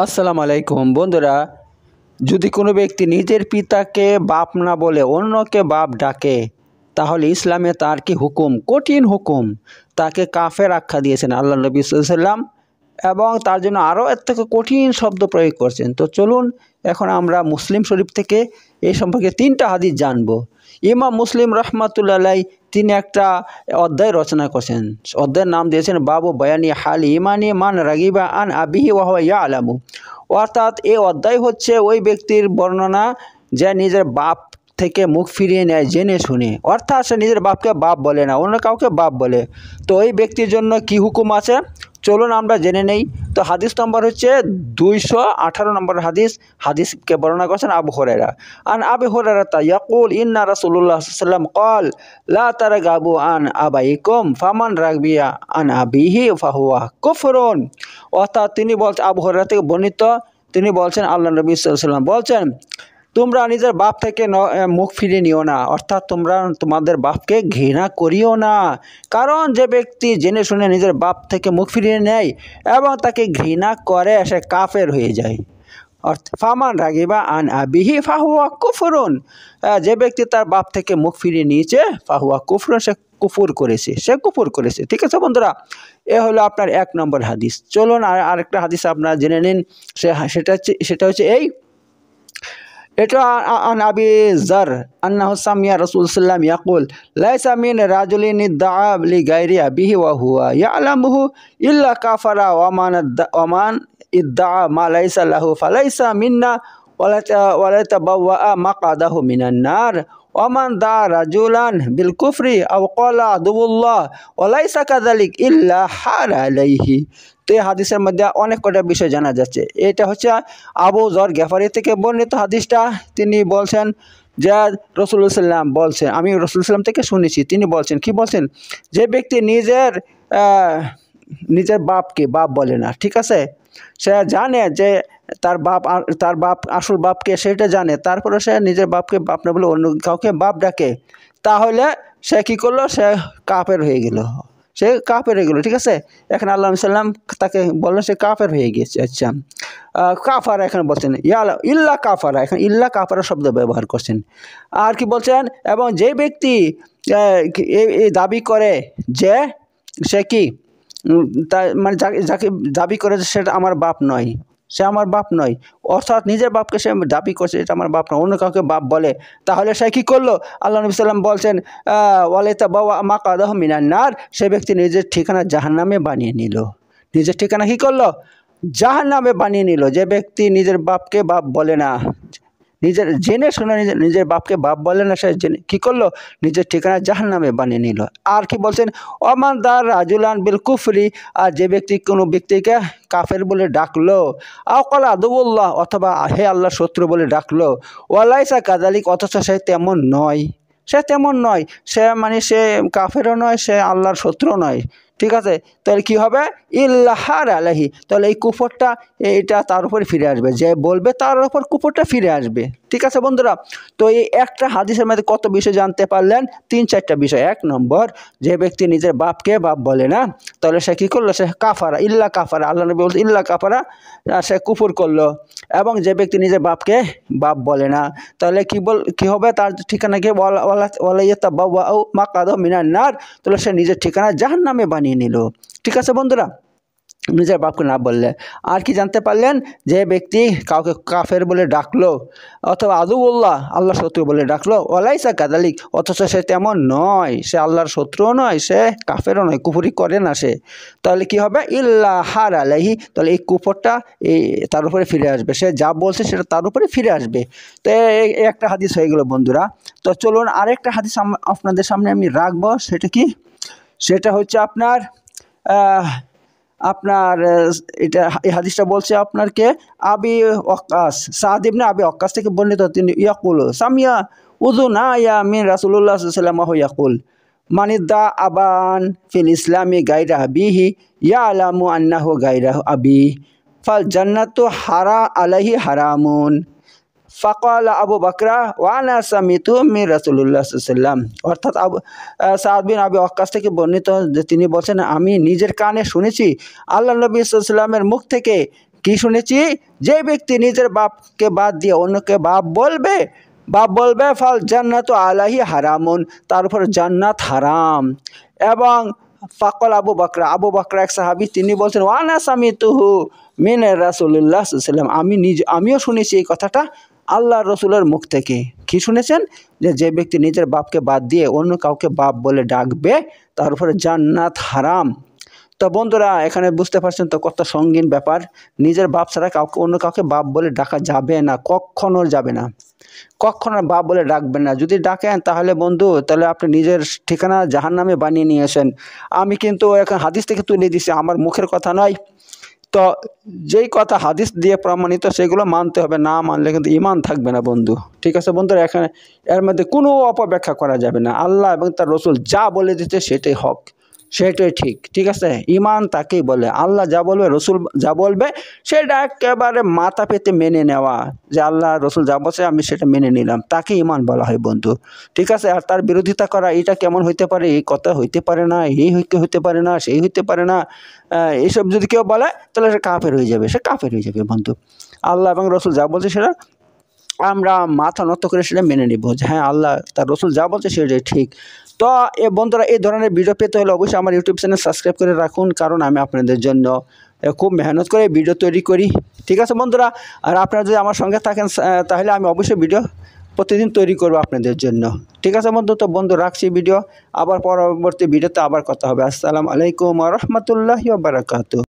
আসসালামু আলাইকুম বন্ধুরা, যদি কোনো ব্যক্তি নিজের পিতাকে বাপ না বলে অন্যকে বাপ ডাকে, তাহলে ইসলামে তার কি হুকুম? কঠিন হুকুম। তাকে কাফের আখ্যা দিয়েছেন আল্লাহ নবী সাল্লাল্লাহু আলাইহি ওয়াসাল্লাম, এবং তার জন্য আরও এর থেকে কঠিন শব্দ প্রয়োগ করছেন। তো চলুন এখন আমরা মুসলিম শরীফ থেকে এই সম্পর্কে 3টা হাদিস জানব। ইমাম মুসলিম রাহমাতুল্লাহ আলাইহি তিনি একটা অধ্যায় রচনা করেছেন। অধ্যায়ের নাম দিয়েছেন বাবু বয়ানি হাল ইমানি মান রাগিবা আন আবিহি ওয়া হুয়া ইয়ালামু। অর্থাৎ এই অধ্যায় হচ্ছে ওই ব্যক্তির বর্ণনা যে নিজের বাপ থেকে মুখ ফিরিয়ে নেয় জেনে শুনে, অর্থাৎ সে নিজের বাপকে বাপ বলে না, অন্য কাউকে বাপ বলে। তো ওই ব্যক্তির জন্য কি হুকুম আছে চলুন আমরা জেনে নেই। তো হাদিস নম্বর হচ্ছে 218 নম্বর হাদিস। হাদিসকে বর্ণনা করছেন আবু হুরায়রা। আন আবি হুরায়রা ইয়াকুল ইন্না রাসূলুল্লাহ সাল্লাল্লাহু আলাইহি ওয়াসাল্লাম ক্বাল লা তারগাবু আন আবাইকুম ফামান রাগবিয়া আন আবিহি ফাহুয়া কুফরুন। অর্থাৎ তিনি বলছেন, আবু হুরায়রা থেকে বর্ণিত, তিনি বলছেন আল্লাহ নবী সাল্লাল্লাহু আলাইহি ওয়াসাল্লাম বলছেন, তোমরা নিজের বাপ থেকে মুখ ফিরিয়ে নিও না, অর্থাৎ তোমরা তোমাদের বাপকে ঘৃণা করিও না। কারণ যে ব্যক্তি জেনে শুনে নিজের বাপ থেকে মুখ ফিরিয়ে নেয় এবং তাকে ঘৃণা করে সে কাফের হয়ে যায়। অর্থাৎ ফামান রাগিবা আন আবিহি ফাহুয়া কুফরুন। যে ব্যক্তি তার বাপ থেকে মুখ ফিরিয়ে নিয়েছে ফাহুয়া কুফরুন, সে কুফর করেছে। ঠিক আছে বন্ধুরা, এ হলো আপনার 1 নম্বর হাদিস। চলুন আরেকটা হাদিস আপনারা জেনে নিন। সেটা হচ্ছে এই, এটা আন আবি যার আন্নাহু সামিয়া রাসূল সাল্লাল্লাহু আলাইহি ওয়াসাল্লাম ইয়াকুল লাইসা মিন রাজুলিন ইদ্দাআ লিগাইরি আবিহি ওয়া হুয়া ইয়ালামুহু ইল্লা কাফারা ওয়া মান ইদ্দাআ মা লাইসা লাহু ফালাইসা মিন্না ওয়ালা তাবাওয়া মাকআদাহু মিনান নার ওয়া মান দা রাজুলান বিল কুফরি আও ক্বালা আদুল্লাহ ওয়া লাইসা কাযালিক ইল্লা হার আলাইহি। তো এই হাদিসের মধ্যে অনেক কটা বিষয় জানা যাচ্ছে। এটা হচ্ছে আবু যর গেফারি থেকে বর্ণিত হাদিসটা। তিনি বলছেন যে রাসূলুল্লাহ সাল্লাম বলছেন, আমি রাসূলুল্লাহ সাল্লাম থেকে শুনেছি, তিনি বলছেন কি বলছেন, যে ব্যক্তি নিজের বাপকে বাপ বলে না, ঠিক আছে, সে জানে যে তার বাপ আসল বাপকে, সেটা জানে, তারপরে সে নিজের বাপকে বাপ না বলে অন্য কাউকে বাপ ডাকে, তাহলে সে কী করলো? সে কাফের হয়ে গেল। ঠিক আছে। এখন আল্লাহ সাল্লাম তাকে বললেন সে কাফের হয়ে গেছে। আচ্ছা, কাফারা এখানে বলছেন ইল্লা কাফারা, এখানে ইল্লা কাফারা শব্দ ব্যবহার করছেন। আর কি বলছেন, এবং যে ব্যক্তি এই দাবি করে যে সে কি মানে যাকে দাবি করে সেটা আমার বাপ নয়, সে আমার বাপ নয়, অর্থাৎ নিজের বাপকে সে দাবি করছে এটা আমার বাপ নয়, অন্য কাউকে বাপ বলে, তাহলে সে কী করলো? আল্লাহ নবী সাল্লাম বলছেন ওয়ালাইতা বাওয়া মাকআদাহু মিনান নার, সে ব্যক্তি নিজের ঠিকানা জাহান্নামে বানিয়ে নিল। নিজের ঠিকানা কী করলো? জাহান্নামে বানিয়ে নিল। যে ব্যক্তি নিজের বাপকে বাপ বলে না, জেনে শুনে নিজের বাপকে বাপ বলে না, সে কী করলো? নিজের ঠিকানা জাহান্নামে বানিয়ে নিল। আর কি বলছেন, ওমান দার রাজুলান বিল কুফরি, আর যে ব্যক্তি কোনো ব্যক্তিকে কাফের বলে ডাকলো, আওকালা আদুল্লাহ, অথবা হে আল্লাহ শত্রু বলে ডাকলো, ওয়ালাইসা কাযালিক, অথচ সে তেমন নয়, সে মানে সে কাফেরও নয়, সে আল্লাহর শত্রু নয়, ঠিক আছে, তাহলে কি হবে? ইল্লাহার আলাহি, তাহলে এই কুফরটা এটা তার উপরে ফিরে আসবে, যে বলবে তার উপর কুফরটা ফিরে আসবে। ঠিক আছে বন্ধুরা, তো এই একটা হাদিসের মধ্যে কত বিষয় জানতে পারলেন? 3-4টা বিষয়। 1 নম্বর, যে ব্যক্তি নিজের বাপকে বাপ বলে না, তাহলে সে কী করলো? সে কাফারা, ইল্লা কাফারা, আল্লাহ নবী বলছে ইল্লা কাফারা, সে কুফর করলো। এবং যে ব্যক্তি নিজের বাপকে বাপ বলে না, তাহলে কি হবে? তার ঠিকানা কি? ওয়ালাইতা বাওয়া মাকআদাহু মিনান নার, তাহলে সে নিজের ঠিকানা জাহান্নামে বানিয়ে নিল। ঠিক আছে বন্ধুরা, নিজের বাপকে না বললে। আর কি জানতে পারলেন? যে ব্যক্তি কাউকে কাফের বলে ডাকলো, অথবা আদুল্লাহ, আল্লাহর শত্রু বলে ডাকলো, ওয়ালাইসা কাযালিক, অথচ সে তেমন নয়, সে আল্লাহর শত্রুও নয়, সে কাফেরও নয়, কুফরি করে না সে, তাহলে কি হবে? ইল্লাহার আলাইহি, তাহলে এই কুফরটা তার উপরে ফিরে আসবে, সে যা বলছে সেটা তার উপরে ফিরে আসবে। তো এই একটা হাদিস হয়ে গেল বন্ধুরা। তো চলুন আরেকটা হাদিস আপনাদের সামনে আমি রাখবো। সেটা হচ্ছে আপনার এটা, এই হাদিসটা বলছে আপনারকে আবি ওয়াক্কাস, সাদ ইবনে আবি ওয়াক্কাস থেকে বর্ণিত, তিনি ইয়াকুল সামিয়া উযুনা ইয়া মিন রাসূলুল্লাহ সাল্লাল্লাহু আলাইহি ওয়াসাল্লাম ইয়াকুল মানিদ্দা আবান ফিল ইসলামি গায়রা আবিহি ইয়ালামু আন্নাহু গায়রা আবি ফাল জান্নাতু আলাইহি হারামুন ফাকালা আবু বকরা ওয়ানা সামিতু মিন রাসূলুল্লাহ সাল্লাল্লাহু আলাইহি ওয়াসাল্লাম। অর্থাৎ সাদ বিন আবি ওয়াক্কাস থেকে বর্ণিত যে তিনি বলছেন, আমি নিজের কানে শুনেছি আল্লাহ নবী সাল্লাল্লাহু আলাইহি ওয়াসাল্লামের মুখ থেকে কি শুনেছি? যে ব্যক্তি নিজের বাপকে বাদ দিয়ে অন্যকে বাপ বলবে ফাল জান্নাতু আলাইহি হারামুন, তার উপর জান্নাত হারাম। এবং ফাকল আবু বকর এক সাহাবী, তিনি বলছেন ওয়ানা সামিতুহু মিন রাসূলুল্লাহ সাল্লাল্লাহু আলাইহি ওয়াসাল্লাম, আমিও শুনেছি এই কথাটা আল্লাহ রসুলের মুখ থেকে। কি শুনেছেন? যে ব্যক্তি নিজের বাপকে বাদ দিয়ে অন্য কাউকে বাপ বলে ডাকবে তার উপরে জান্নাত হারাম। তো বন্ধুরা, এখানে বুঝতে পারছেন তো কত সঙ্গীন ব্যাপার। নিজের বাপ ছাড়া অন্য কাউকে বাপ বলে ডাকা যাবে না, কখনো যাবে না, কখনো বাপ বলে ডাকবেন না। যদি ডাকেন তাহলে বন্ধু, তাহলে আপনি নিজের ঠিকানা জাহান্নামে বানিয়ে নিয়েছেন। আমি কিন্তু এখন হাদিস থেকে তুলে দিছি, আমার মুখের কথা নয়। তো যেই কথা হাদিস দিয়ে প্রমাণিত সেগুলো মানতে হবে, না মানলে কিন্তু ঈমান থাকবে না বন্ধু। ঠিক আছে বন্ধুরা, এখানে এর মধ্যে কোনো অপব্যাখ্যা করা যাবে না। আল্লাহ এবং তার রসুল যা বলে দিতে সেটাই হক, সেটাই ঠিক। ঠিক আছে, ঈমান তাকেই বলে। আল্লাহ যা বলবে, রসুল যা বলবে, সেটা একেবারে মাথা পেতে মেনে নেওয়া, যে আল্লাহ রসুল যা বলছে আমি সেটা মেনে নিলাম, তাকে ঈমান বলা হয় বন্ধু। ঠিক আছে, আর তার বিরোধিতা করা, এটা কেমন হইতে পারে, এই কথা হইতে পারে না, এই হইতে পারে না, সেই হইতে পারে না, এইসব যদি কেউ বলে তাহলে সে কাফের হয়ে যাবে, সে কাফের হয়ে যাবে বন্ধু। আল্লাহ এবং রসুল যা বলছে সেটা আমরা মাথা নত করে সেটা মেনে নিব, যে হ্যাঁ আল্লাহ তার রসুল যা বলছে সেটাই ঠিক। তো বন্ধুরা, এই ধরনের ভিডিও পেতে হলে অবশ্যই আমার ইউটিউব চ্যানেল সাবস্ক্রাইব করে রাখুন, কারণ আমি আপনাদের জন্য খুব মেহনত করে ভিডিও তৈরি করি। ঠিক আছে বন্ধুরা, আর আপনারা যদি আমার সঙ্গে থাকেন তাহলে আমি অবশ্যই ভিডিও প্রতিদিন তৈরি করব আপনাদের জন্য। ঠিক আছে বন্ধু, তো বন্ধু রাখছি ভিডিও, আবার পরবর্তী ভিডিওতে আবার কথা হবে। আসসালামু আলাইকুম ওয়া রাহমাতুল্লাহি ওয়া বারাকাতুহু।